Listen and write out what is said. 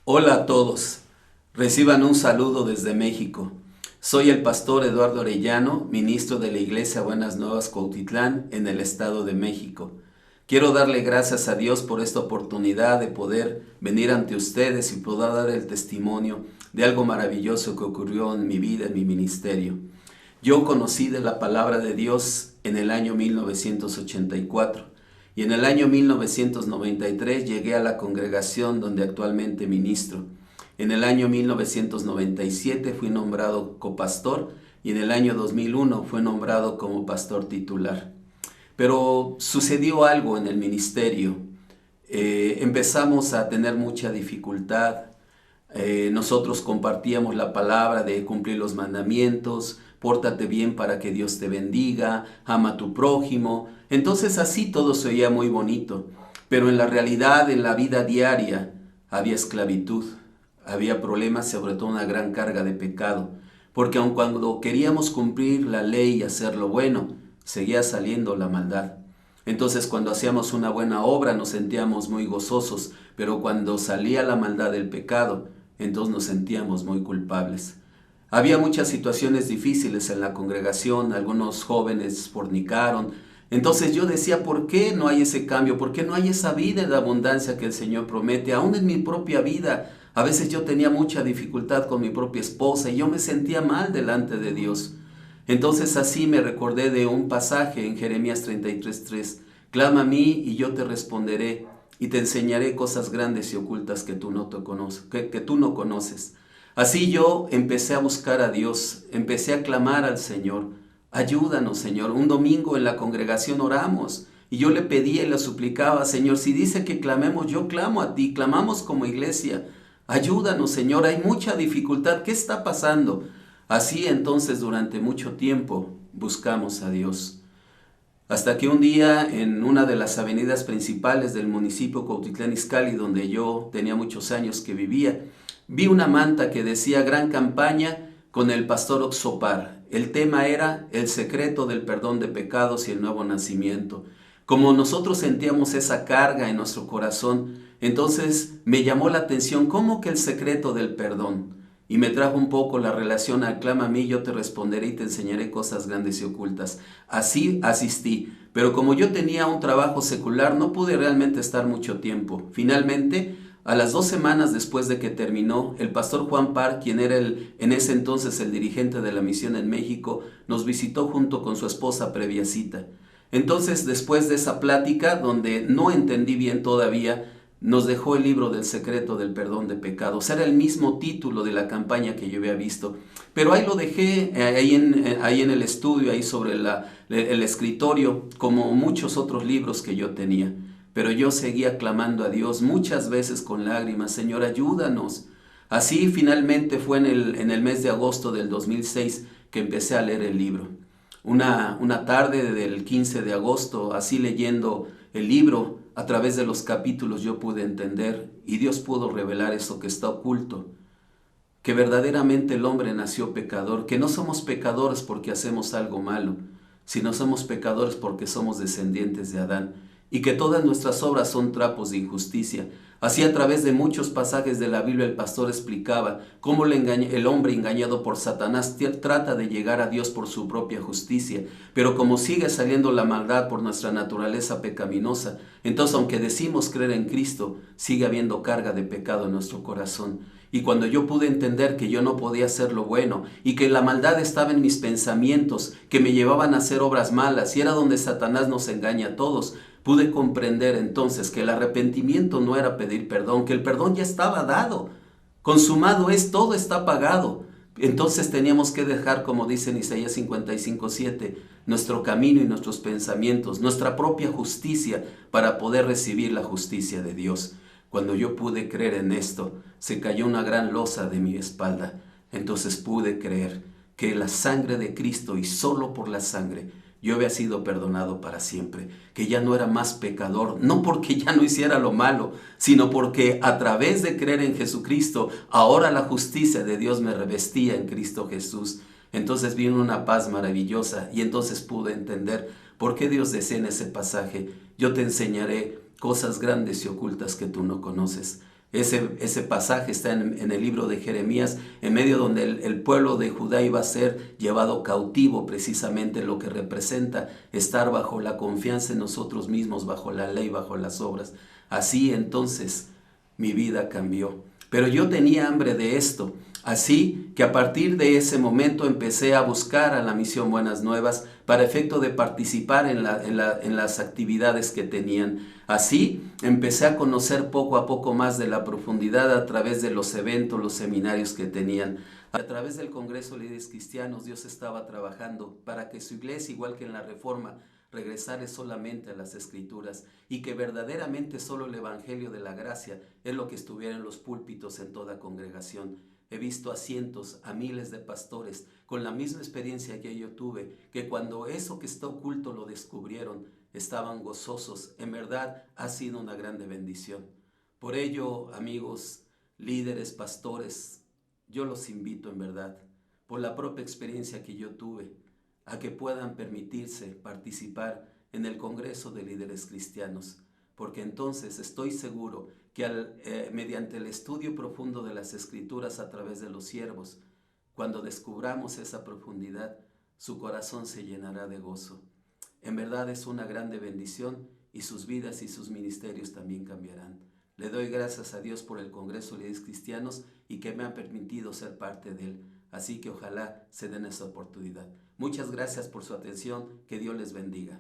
Hola a todos, reciban un saludo desde México. Soy el pastor Eduardo Orellano, ministro de la Iglesia Buenas Nuevas Cuautitlán en el Estado de México. Quiero darle gracias a Dios por esta oportunidad de poder venir ante ustedes y poder dar el testimonio de algo maravilloso que ocurrió en mi vida, en mi ministerio. Yo conocí de la palabra de Dios en el año 1984. Y en el año 1993 llegué a la congregación donde actualmente ministro. En el año 1997 fui nombrado copastor y en el año 2001 fui nombrado como pastor titular. Pero sucedió algo en el ministerio. Empezamos a tener mucha dificultad. Nosotros compartíamos la palabra de cumplir los mandamientos, pórtate bien para que Dios te bendiga, ama a tu prójimo. Entonces así todo se oía muy bonito, pero en la realidad, en la vida diaria, había esclavitud, había problemas, sobre todo una gran carga de pecado, porque aun cuando queríamos cumplir la ley y hacer lo bueno, seguía saliendo la maldad. Entonces cuando hacíamos una buena obra nos sentíamos muy gozosos, pero cuando salía la maldad del pecado, entonces nos sentíamos muy culpables. Había muchas situaciones difíciles en la congregación, algunos jóvenes fornicaron. Entonces yo decía, ¿por qué no hay ese cambio? ¿Por qué no hay esa vida de abundancia que el Señor promete? Aún en mi propia vida, a veces yo tenía mucha dificultad con mi propia esposa y yo me sentía mal delante de Dios. Entonces así me recordé de un pasaje en Jeremías 33:3. Clama a mí y yo te responderé y te enseñaré cosas grandes y ocultas que tú no conoces. Así yo empecé a buscar a Dios, empecé a clamar al Señor. Ayúdanos, Señor. Un domingo en la congregación oramos y yo le pedía y le suplicaba, Señor, si dice que clamemos, yo clamo a ti, clamamos como iglesia. Ayúdanos, Señor, hay mucha dificultad. ¿Qué está pasando? Así entonces durante mucho tiempo buscamos a Dios. Hasta que un día en una de las avenidas principales del municipio Cuautitlán Izcalli, donde yo tenía muchos años que vivía, vi una manta que decía Gran Campaña con el pastor Oxopar. El tema era el secreto del perdón de pecados y el nuevo nacimiento. Como nosotros sentíamos esa carga en nuestro corazón, entonces me llamó la atención cómo que el secreto del perdón. Y me trajo un poco la relación al clama a mí, yo te responderé y te enseñaré cosas grandes y ocultas. Así asistí, pero como yo tenía un trabajo secular, no pude realmente estar mucho tiempo. Finalmente, a las 2 semanas después de que terminó, el pastor Juan Parr, quien era en ese entonces el dirigente de la misión en México, nos visitó junto con su esposa previa cita. Entonces, después de esa plática, donde no entendí bien todavía, nos dejó el libro del secreto del perdón de pecados. Era el mismo título de la campaña que yo había visto, pero ahí lo dejé, ahí en el estudio, ahí sobre el escritorio, como muchos otros libros que yo tenía. Pero yo seguía clamando a Dios muchas veces con lágrimas, Señor, ayúdanos. Así finalmente fue en el mes de agosto del 2006 que empecé a leer el libro. Una tarde del 15 de agosto, así leyendo el libro, a través de los capítulos yo pude entender y Dios pudo revelar eso que está oculto, que verdaderamente el hombre nació pecador, que no somos pecadores porque hacemos algo malo, sino somos pecadores porque somos descendientes de Adán y que todas nuestras obras son trapos de injusticia. Así a través de muchos pasajes de la Biblia el pastor explicaba cómo el hombre engañado por Satanás trata de llegar a Dios por su propia justicia, pero como sigue saliendo la maldad por nuestra naturaleza pecaminosa, entonces aunque decimos creer en Cristo, sigue habiendo carga de pecado en nuestro corazón. Y cuando yo pude entender que yo no podía hacer lo bueno y que la maldad estaba en mis pensamientos, que me llevaban a hacer obras malas, y era donde Satanás nos engaña a todos, pude comprender entonces que el arrepentimiento no era pedir perdón, que el perdón ya estaba dado, consumado es, todo está pagado. Entonces teníamos que dejar, como dice en Isaías 55:7, nuestro camino y nuestros pensamientos, nuestra propia justicia para poder recibir la justicia de Dios. Cuando yo pude creer en esto, se cayó una gran losa de mi espalda. Entonces pude creer que la sangre de Cristo y solo por la sangre yo había sido perdonado para siempre, que ya no era más pecador, no porque ya no hiciera lo malo, sino porque a través de creer en Jesucristo, ahora la justicia de Dios me revestía en Cristo Jesús. Entonces vino una paz maravillosa y entonces pude entender por qué Dios decía en ese pasaje, yo te enseñaré cosas grandes y ocultas que tú no conoces. Ese pasaje está en el libro de Jeremías, en medio donde el pueblo de Judá iba a ser llevado cautivo, precisamente lo que representa estar bajo la confianza en nosotros mismos, bajo la ley, bajo las obras. Así entonces mi vida cambió. Pero yo tenía hambre de esto, así que a partir de ese momento empecé a buscar a la Misión Buenas Nuevas para efecto de participar en las actividades que tenían. Así empecé a conocer poco a poco más de la profundidad a través de los eventos, los seminarios que tenían. A través del Congreso de Líderes Cristianos, Dios estaba trabajando para que su iglesia, igual que en la Reforma, regresara solamente a las Escrituras y que verdaderamente solo el Evangelio de la Gracia es lo que estuviera en los púlpitos en toda congregación. He visto a cientos, a miles de pastores con la misma experiencia que yo tuve, que cuando eso que está oculto lo descubrieron, estaban gozosos. En verdad ha sido una grande bendición. Por ello, amigos, líderes, pastores, yo los invito en verdad, por la propia experiencia que yo tuve, a que puedan permitirse participar en el Congreso de Líderes Cristianos, porque entonces estoy seguro que mediante el estudio profundo de las Escrituras a través de los siervos, cuando descubramos esa profundidad, su corazón se llenará de gozo. En verdad es una grande bendición y sus vidas y sus ministerios también cambiarán. Le doy gracias a Dios por el Congreso de Líderes Cristianos y que me han permitido ser parte de él. Así que ojalá se den esa oportunidad. Muchas gracias por su atención. Que Dios les bendiga.